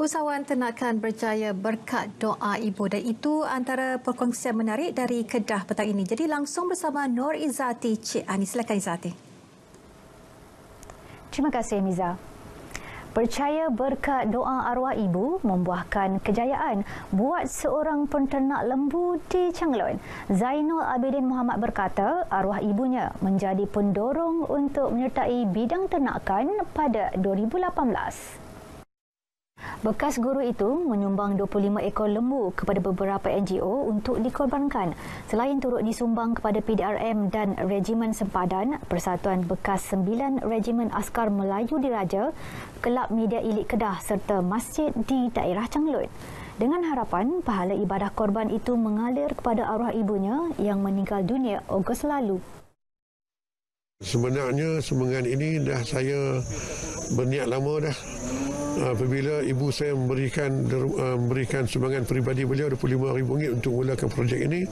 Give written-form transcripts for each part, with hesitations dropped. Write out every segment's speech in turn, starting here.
Usahawan ternakan berjaya berkat doa ibu, dan itu antara perkongsian menarik dari Kedah petang ini. Jadi langsung bersama Nur Izzati Cik Ani. Silakan Izzati. Terima kasih Miza. Percaya berkat doa arwah ibu membuahkan kejayaan buat seorang penternak lembu di Changlun. Zainul Abidin Muhammad berkata arwah ibunya menjadi pendorong untuk menyertai bidang ternakan pada 2018. Bekas guru itu menyumbang 25 ekor lembu kepada beberapa NGO untuk dikorbankan. Selain turut disumbang kepada PDRM dan Regimen Sempadan, Persatuan Bekas 9 Regimen Askar Melayu Diraja, Kelab Media Elit Kedah serta masjid di daerah Changlun. Dengan harapan pahala ibadah korban itu mengalir kepada arwah ibunya yang meninggal dunia Ogos lalu. Sebenarnya sumbangan ini dah saya berniat lama dah. Apabila ibu saya memberikan sumbangan peribadi beliau RM25,000 untuk mulakan projek ini,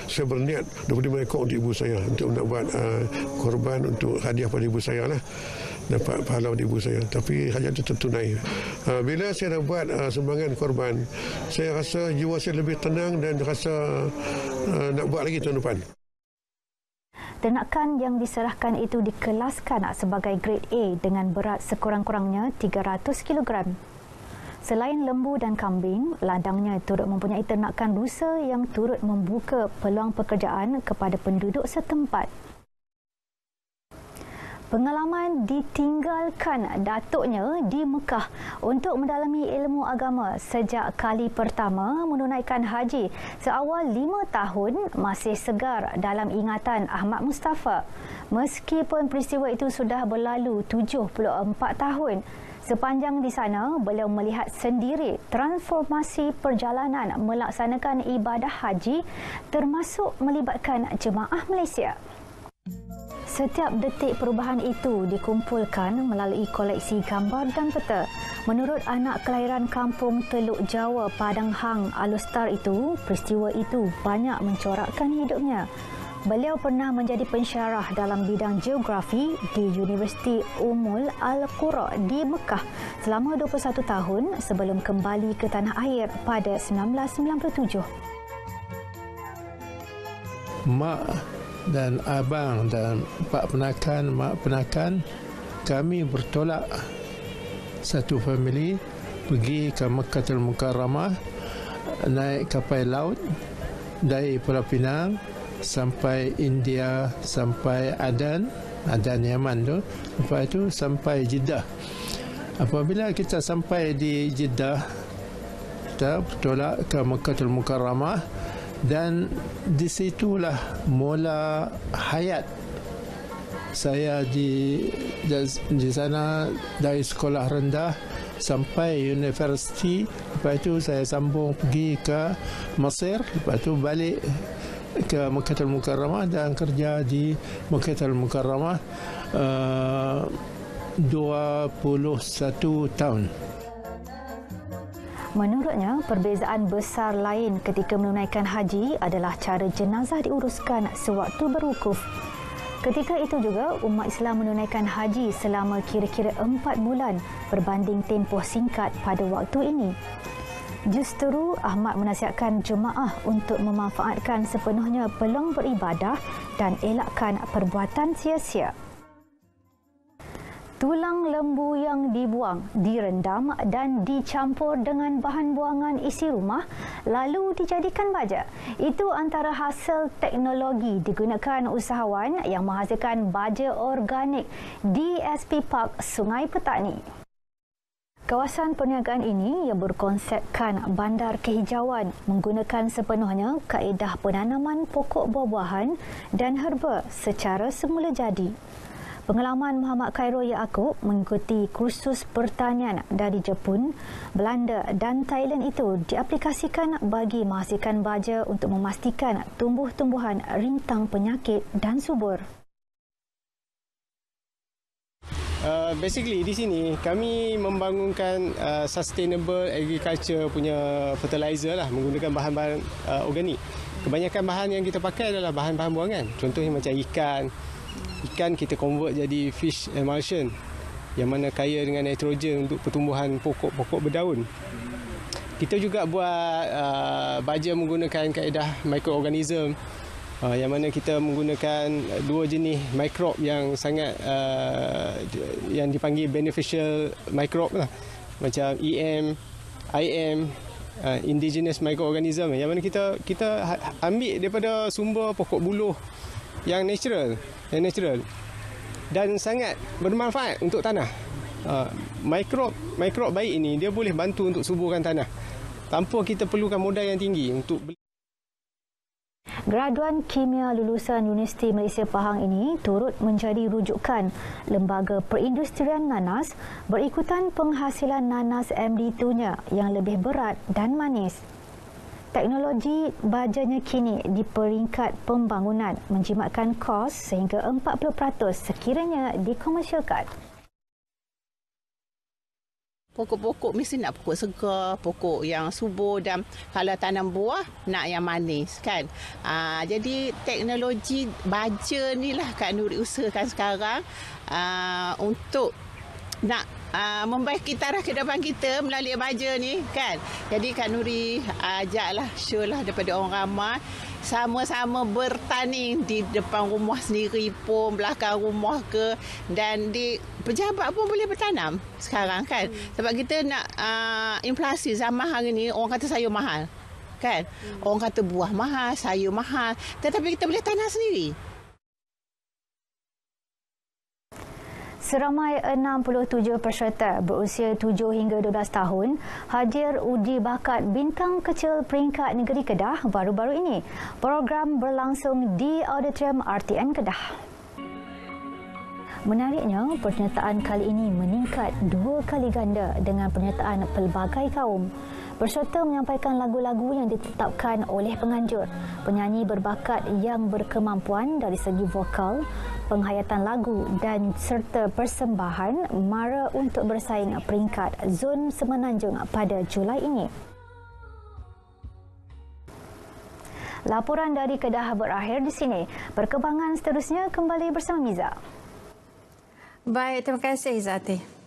saya berniat 25 ekor untuk ibu saya untuk nak buat korban untuk hadiah pada ibu saya lah, dapat pahala dari ibu saya. Tapi hajat itu tertunai. Bila saya dah buat sumbangan korban, saya rasa jiwa saya lebih tenang dan rasa nak buat lagi tahun depan. Ternakan yang diserahkan itu dikelaskan sebagai grade A dengan berat sekurang-kurangnya 300 kg. Selain lembu dan kambing, ladangnya turut mempunyai ternakan rusa yang turut membuka peluang pekerjaan kepada penduduk setempat. Pengalaman ditinggalkan datuknya di Mekah untuk mendalami ilmu agama sejak kali pertama menunaikan haji seawal 5 tahun masih segar dalam ingatan Ahmad Mustafa. Meskipun peristiwa itu sudah berlalu 74 tahun, sepanjang di sana beliau melihat sendiri transformasi perjalanan melaksanakan ibadah haji termasuk melibatkan jemaah Malaysia. Setiap detik perubahan itu dikumpulkan melalui koleksi gambar dan peta. Menurut anak kelahiran kampung Teluk Jawa Padang Hang Alustar itu, peristiwa itu banyak mencorakkan hidupnya. Beliau pernah menjadi pensyarah dalam bidang geografi di Universiti Ummul Al-Qura di Mekah selama 21 tahun sebelum kembali ke tanah air pada 1997. Mak dan abang dan pak penakan, mak penakan, kami bertolak satu family pergi ke Mekkatul Mukarramah, naik kapal laut dari Pulau Pinang sampai India, sampai Adan Yaman tu, lepas itu sampai Jeddah. Apabila kita sampai di Jeddah, kita bertolak ke Mekkatul Mukarramah. Dan disitulah mula hayat saya di sana, dari sekolah rendah sampai universiti. Lepas itu saya sambung pergi ke Mesir, lepas itu balik ke Mekkatul Mukarramah dan kerja di Mekkatul Mukarramah 21 tahun. Menurutnya, perbezaan besar lain ketika menunaikan haji adalah cara jenazah diuruskan sewaktu berwukuf. Ketika itu juga, umat Islam menunaikan haji selama kira-kira 4 bulan berbanding tempoh singkat pada waktu ini. Justeru, Ahmad menasihatkan jemaah untuk memanfaatkan sepenuhnya peluang beribadah dan elakkan perbuatan sia-sia. Tulang lembu yang dibuang, direndam dan dicampur dengan bahan buangan isi rumah lalu dijadikan baja. Itu antara hasil teknologi digunakan usahawan yang menghasilkan baja organik di SP Park Sungai Petani. Kawasan perniagaan ini yang berkonsepkan bandar kehijauan menggunakan sepenuhnya kaedah penanaman pokok buah-buahan dan herba secara semula jadi. Pengalaman Muhammad Khairul Yaakob mengikuti kursus pertanian dari Jepun, Belanda dan Thailand itu diaplikasikan bagi menghasilkan baja untuk memastikan tumbuh-tumbuhan rintang penyakit dan subur. Basically di sini kami membangunkan sustainable agriculture punya fertilizer lah, menggunakan bahan-bahan organik. Kebanyakan bahan yang kita pakai adalah bahan-bahan buangan. Contohnya macam ikan kita convert jadi fish emulsion. yang mana kaya dengan nitrogen untuk pertumbuhan pokok-pokok berdaun. Kita juga buat baja menggunakan kaedah mikroorganism, yang mana kita menggunakan 2 jenis mikrob yang sangat yang dipanggil beneficial microbe lah, macam EM, IM, indigenous microorganism, yang mana kita ambil daripada sumber pokok buluh yang natural dan sangat bermanfaat untuk tanah. Mikrob baik ini dia boleh bantu untuk suburkan tanah tanpa kita perlukan modal yang tinggi untuk beli. Graduan kimia lulusan Universiti Malaysia Pahang ini turut menjadi rujukan Lembaga Perindustrian Nanas berikutan penghasilan nanas MD2-nya yang lebih berat dan manis. Teknologi bajanya kini di peringkat pembangunan menjimatkan kos sehingga 40% sekiranya dikomersialkan. Pokok-pokok mesti nak pokok segar, pokok yang subur, dan kalau tanam buah nak yang manis kan. Jadi teknologi baja ni lah Kak Nuri usahakan sekarang untuk nak membaiki taraf kehidupan kita melalui baja ni kan. Jadi Kak Nuri ajaklah, show lah daripada orang ramai, sama-sama bertanding di depan rumah sendiri pun, belakang rumah ke, dan di pejabat pun boleh bertanam sekarang kan. Sebab kita nak inflasi zaman hari ni, orang kata sayur mahal kan. Orang kata buah mahal, sayur mahal, tetapi kita boleh tanam sendiri. Seramai 67 peserta berusia 7 hingga 12 tahun hadir uji bakat bintang kecil peringkat negeri Kedah baru-baru ini. Program berlangsung di Auditorium RTN Kedah. Menariknya, penyertaan kali ini meningkat 2 kali ganda dengan penyertaan pelbagai kaum. Peserta menyampaikan lagu-lagu yang ditetapkan oleh penganjur, penyanyi berbakat yang berkemampuan dari segi vokal, penghayatan lagu dan serta persembahan mara untuk bersaing peringkat zon Semenanjung pada Julai ini. Laporan dari Kedah berakhir di sini. Perkembangan seterusnya kembali bersama Miza. Baik, terima kasih Izati.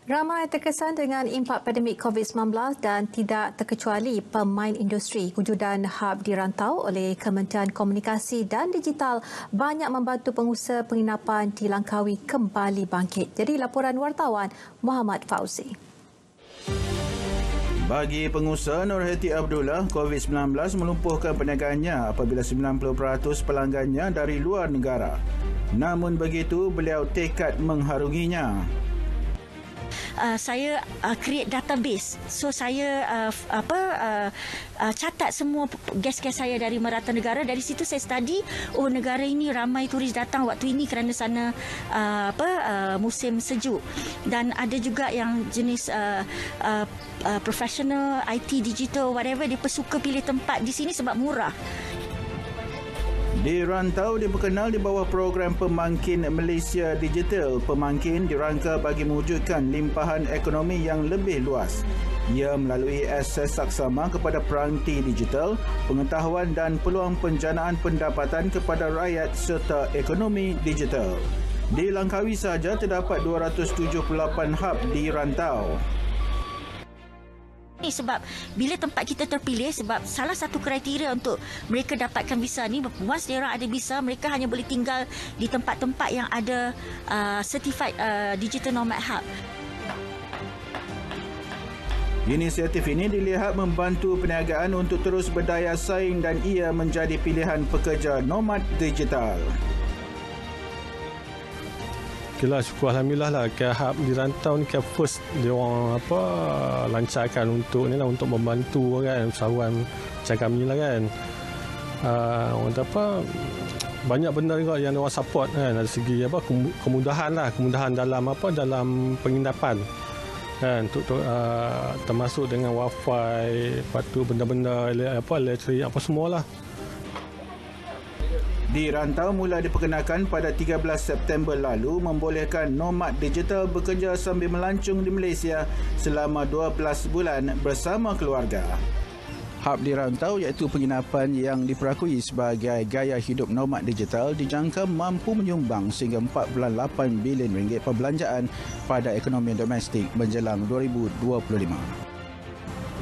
Ramai terkesan dengan impak pandemik COVID-19 dan tidak terkecuali pemain industri. Wujudan hub dirantau oleh Kementerian Komunikasi dan Digital banyak membantu pengusaha penginapan di Langkawi kembali bangkit. Jadi laporan wartawan Muhammad Fauzi. Bagi pengusaha Nurhati Abdullah, COVID-19 melumpuhkan perniagaannya apabila 90% pelanggannya dari luar negara. Namun begitu, beliau tekad mengharunginya. Saya create database. So saya catat semua guest-guest saya dari merata negara. Dari situ saya study, negara ini ramai turis datang waktu ini kerana sana musim sejuk. Dan ada juga yang jenis professional, IT, digital, whatever, dia suka pilih tempat di sini sebab murah. Di rantau diperkenal di bawah program Pemangkin Malaysia Digital. Pemangkin dirangka bagi mewujudkan limpahan ekonomi yang lebih luas. Ia melalui akses saksama kepada peranti digital, pengetahuan dan peluang penjanaan pendapatan kepada rakyat serta ekonomi digital. Di Langkawi sahaja terdapat 278 hub di rantau. Sebab bila tempat kita terpilih, sebab salah satu kriteria untuk mereka dapatkan visa ni, once dia orang ada visa, mereka hanya boleh tinggal di tempat-tempat yang ada certified digital nomad hub. Inisiatif ini dilihat membantu perniagaan untuk terus berdaya saing dan ia menjadi pilihan pekerja nomad digital. Okeylah, syukur alhamdulillah lah hub di rantau ni kan first dia orang lancarkan untuk ni lah, untuk membantu kan usahawan macam kami lah kan. Orang banyak benda juga yang dia orang support kan, dari segi kemudahan dalam penginapan kan, untuk termasuk dengan wifi, lepas tu benda-benda elektrik semualah. Di rantau mula diperkenalkan pada 13 September lalu membolehkan nomad digital bekerja sambil melancung di Malaysia selama 12 bulan bersama keluarga. Hub di rantau iaitu penginapan yang diperakui sebagai gaya hidup nomad digital dijangka mampu menyumbang sehingga 4.8 bilion ringgit perbelanjaan pada ekonomi domestik menjelang 2025.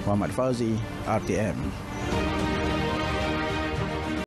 Muhammad Fauzi, RTM.